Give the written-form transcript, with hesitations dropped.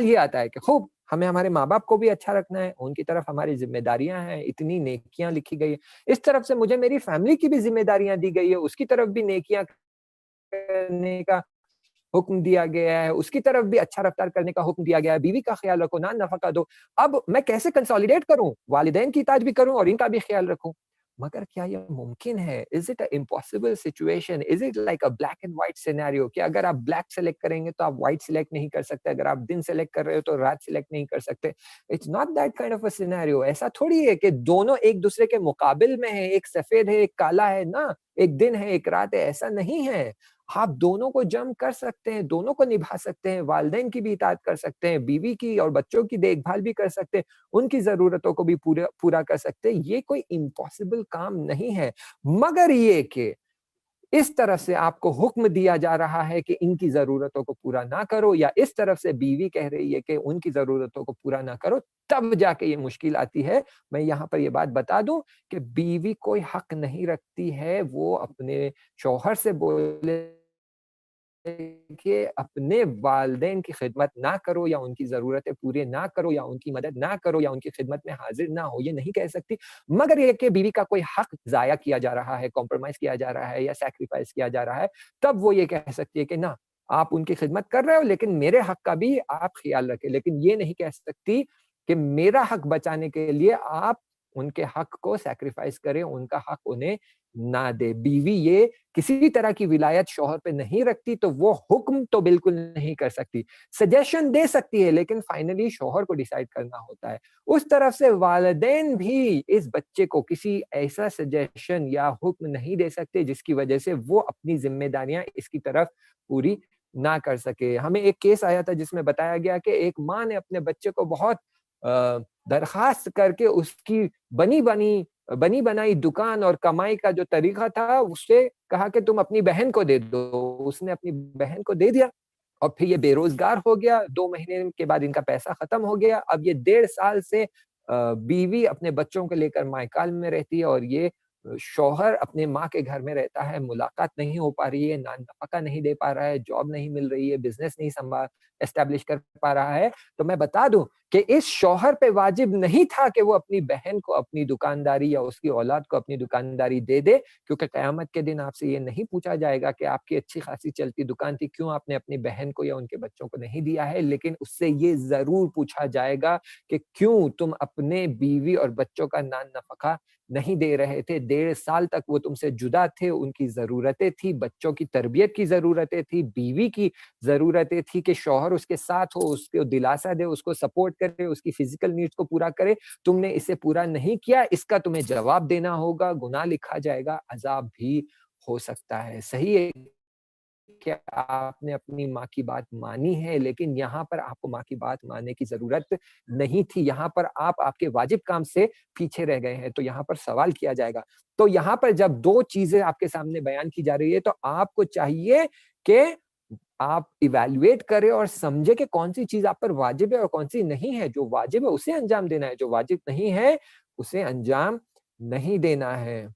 ये आता है कि खूब हमें हमारे माँ-बाप को भी अच्छा रखना है, उनकी तरफ हमारी ज़िम्मेदारियाँ हैं, इतनी नेकियाँ लिखी गई है। इस तरफ से मुझे मेरी फैमिली की भी ज़िम्मेदारियाँ दी गई है, उसकी तरफ भी नेकियाँ करने का हुक्म दिया गया है, उसकी तरफ भी अच्छा रफ्तार करने का हुक्म दिया गया है, बीवी का ख़्याल रखो, नान-नफ़क़ा दो। अब मैं कैसे कंसोलिडेट करूँ? वालिदैन की इताअत भी करूँ और इनका भी ख़्याल रखूँ। मगर क्या ये मुमकिन है? Is it a impossible situation? Is it like a black and white scenario कि अगर आप ब्लैक सेलेक्ट करेंगे तो आप व्हाइट सेलेक्ट नहीं कर सकते, अगर आप दिन सेलेक्ट कर रहे हो तो रात सेलेक्ट नहीं कर सकते। It's not that kind of a scenario. ऐसा थोड़ी है कि दोनों एक-दूसरे के मुकाबिल में हैं, एक सफ़ेद है, एक काला है, ना। एक दिन है, एक रात है, ऐसा नहीं है। आप दोनों को जम कर सकते हैं, दोनों को निभा सकते हैं, वालिदैन की भी इताअत कर सकते हैं, बीवी की और बच्चों की देखभाल भी कर सकते हैं, उनकी ज़रूरतों को भी पूरा पूरा कर सकते हैं। ये कोई इम्पॉसिबल काम नहीं है। मगर ये कि इस तरफ से आपको हुक्म दिया जा रहा है कि इनकी ज़रूरतों को पूरा ना करो, या इस तरफ से बीवी कह रही है कि उनकी ज़रूरतों को पूरा ना करो, तब जाके ये मुश्किल आती है। मैं यहाँ पर ये बात बता दूँ कि बीवी कोई हक नहीं रखती है, वो अपने शौहर से बोले कि अपने वालिदैन की खिदमत ना करो, या उनकी ज़रूरतें पूरी ना करो, या उनकी मदद ना करो, या उनकी खिदमत में हाज़िर ना हो, ये नहीं कह सकती। मगर ये कि बीवी का कोई हक ज़ाया किया जा रहा है, कॉम्प्रोमाइज़ किया जा रहा है या सैक्रिफ़ाइस किया जा रहा है, तब वो ये कह सकती है कि ना, आप उनकी खिदमत कर रहे हो, लेकिन मेरे हक का भी आप ख़्याल रखें। लेकिन ये नहीं कह सकती कि मेरा हक बचाने के लिए आप उनके हक को सैक्रिफ़ाइस करें, उनका हक उन्हें ना दें। बीवी ये किसी भी तरह की विलायत शौहर पे नहीं रखती, तो वो हुक्म तो बिल्कुल नहीं कर सकती। सजेशन दे सकती है, लेकिन फाइनली शौहर को डिसाइड करना होता है। उस तरफ से वालिदैन भी इस बच्चे को किसी ऐसा सजेशन या हुक्म नहीं दे सकते, जिसकी वजह से वो अपनी ज़िम्मेदारियाँ इसकी तरफ पूरी ना कर सके। हमें एक केस आया था जिसमें बताया गया कि एक माँ ने अपने बच्चे को बहुत अ, दरख़्वास्त करके उसकी बनी-बनाई दुकान और कमाई का जो तरीका था, उससे कहा कि तुम अपनी बहन को दे दो। उसने अपनी बहन को दे दिया और फिर ये बेरोज़गार हो गया, 2 महीने के बाद इनका पैसा खत्म हो गया। अब ये 1.5 साल से बीवी अपने बच्चों को लेकर मायकाल में रहती है, और ये शौहर अपने माँ के घर में रहता है, मुलाकात नहीं हो पा रही है, नान-नफ़क़ा नहीं दे पा रहा है, जॉब नहीं मिल रही है, बिज़नेस नहीं एस्टेब्लिश कर पा रहा है। तो मैं बता दूँ कि इस शौहर पे वाजिब नहीं था कि वो अपनी बहन को अपनी दुकानदारी या उसकी औलाद को अपनी दुकानदारी दे दे, क्योंकि क़यामत के दिन आपसे ये नहीं पूछा जाएगा कि आपकी अच्छी-खासी चलती दुकान थी, क्यों आपने अपनी बहन को या उनके बच्चों को नहीं दिया है? लेकिन उससे ये ज़रूर पूछा जाएगा कि क्यों तुम अपने बीवी और बच्चों का नान-नफ़क़ा नहीं दे रहे थे? 1.5 साल तक वो तुमसे जुदा थे, उनकी ज़रूरतें थी, बच्चों की तरबियत की ज़रूरतें थी, बीवी की ज़रूरतें थी कि शौहर उसके साथ हो, उसको दिलासा दे, उसको सपोर्ट करे, उसकी फ़िज़िकल नीड्स को पूरा करे। तुमने इसे पूरा नहीं किया, इसका तुम्हें जवाब देना होगा, गुनाह लिखा जाएगा, अज़ाब भी हो सकता है। सही है कि आपने अपनी माँ की बात मानी है, लेकिन यहाँ पर आपको माँ की बात मानने की ज़रूरत नहीं थी। यहाँ पर आप आपके वाजिब काम से पीछे रह गए हैं, तो यहाँ पर सवाल किया जाएगा। तो यहाँ पर जब 2 चीज़ें आपके सामने बयान की जा रही है, तो आपको चाहिए कि आप इवैल्यूएट करें और समझें कि कौन-सी चीज़ आप पर वाजिब है और कौन-सी नहीं है। जो वाजिब है, उसे अंजाम देना है, जो वाजिब नहीं है, उसे अंजाम नहीं देना है।